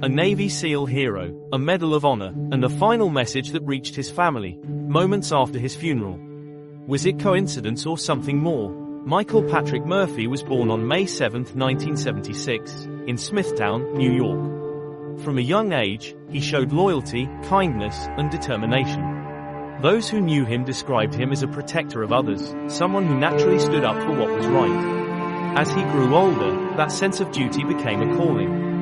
a Navy SEAL hero, a Medal of Honor, and a final message that reached his family, moments after his funeral. Was it coincidence or something more? Michael Patrick Murphy was born on May 7, 1976, in Smithtown, New York. From a young age, he showed loyalty, kindness, and determination. Those who knew him described him as a protector of others, someone who naturally stood up for what was right. As he grew older, that sense of duty became a calling.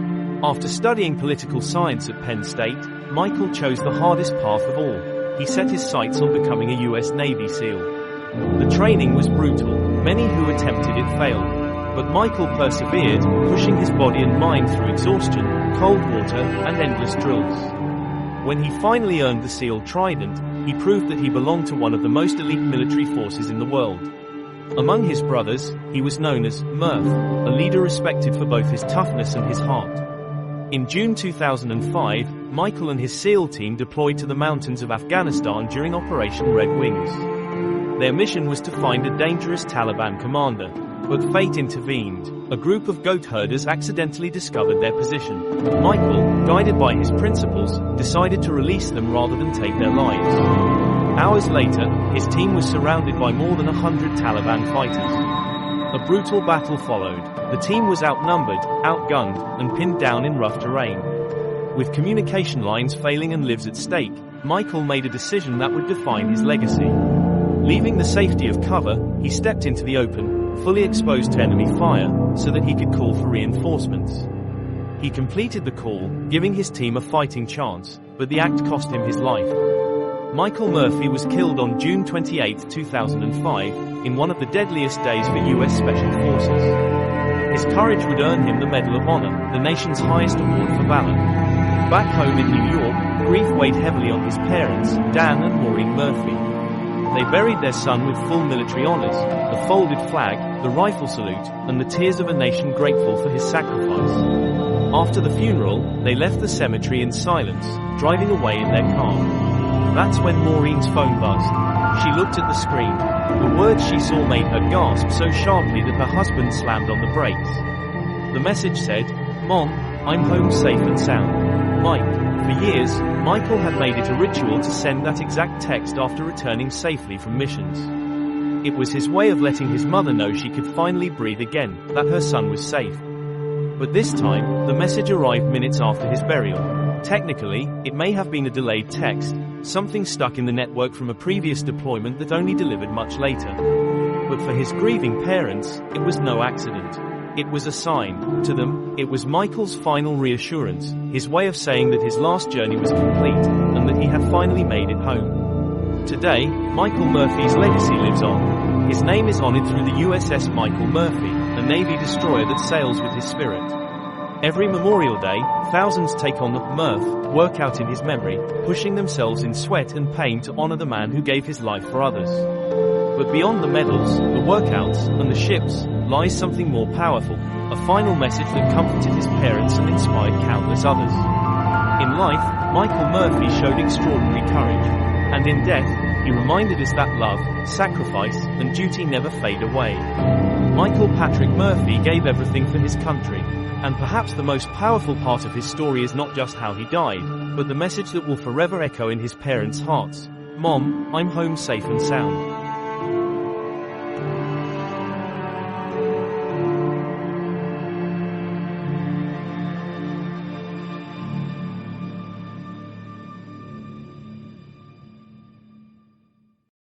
After studying political science at Penn State, Michael chose the hardest path of all. He set his sights on becoming a U.S. Navy SEAL. The training was brutal, many who attempted it failed. But Michael persevered, pushing his body and mind through exhaustion, cold water, and endless drills. When he finally earned the SEAL Trident, he proved that he belonged to one of the most elite military forces in the world. Among his brothers, he was known as Murph, a leader respected for both his toughness and his heart. In June 2005, Michael and his SEAL team deployed to the mountains of Afghanistan during Operation Red Wings. Their mission was to find a dangerous Taliban commander, but fate intervened. A group of goat herders accidentally discovered their position. Michael, guided by his principles, decided to release them rather than take their lives. Hours later, his team was surrounded by more than 100 Taliban fighters. A brutal battle followed. The team was outnumbered, outgunned, and pinned down in rough terrain. With communication lines failing and lives at stake, Michael made a decision that would define his legacy. Leaving the safety of cover, he stepped into the open, fully exposed to enemy fire, so that he could call for reinforcements. He completed the call, giving his team a fighting chance, but the act cost him his life. Michael Murphy was killed on June 28, 2005, in one of the deadliest days for U.S. Special Forces. His courage would earn him the Medal of Honor, the nation's highest award for valor. Back home in New York, grief weighed heavily on his parents, Dan and Maureen Murphy. They buried their son with full military honors, the folded flag, the rifle salute, and the tears of a nation grateful for his sacrifice. After the funeral, they left the cemetery in silence, driving away in their car. That's when Maureen's phone buzzed. She looked at the screen. The words she saw made her gasp so sharply that her husband slammed on the brakes. The message said, "Mom, I'm home safe and sound. Mike." For years, Michael had made it a ritual to send that exact text after returning safely from missions. It was his way of letting his mother know she could finally breathe again, that her son was safe. But this time, the message arrived minutes after his burial. Technically, it may have been a delayed text, something stuck in the network from a previous deployment that only delivered much later. But for his grieving parents, it was no accident. It was a sign. To them, it was Michael's final reassurance, his way of saying that his last journey was complete, and that he had finally made it home. Today, Michael Murphy's legacy lives on. His name is honored through the USS Michael Murphy, a Navy destroyer that sails with his spirit. Every Memorial Day, thousands take on the Murph workout in his memory, pushing themselves in sweat and pain to honor the man who gave his life for others. But beyond the medals, the workouts, and the ships, lies something more powerful, a final message that comforted his parents and inspired countless others. In life, Michael Murphy showed extraordinary courage, and in death, he reminded us that love, sacrifice, and duty never fade away. Michael Patrick Murphy gave everything for his country, and perhaps the most powerful part of his story is not just how he died, but the message that will forever echo in his parents' hearts. Mom, I'm home safe and sound.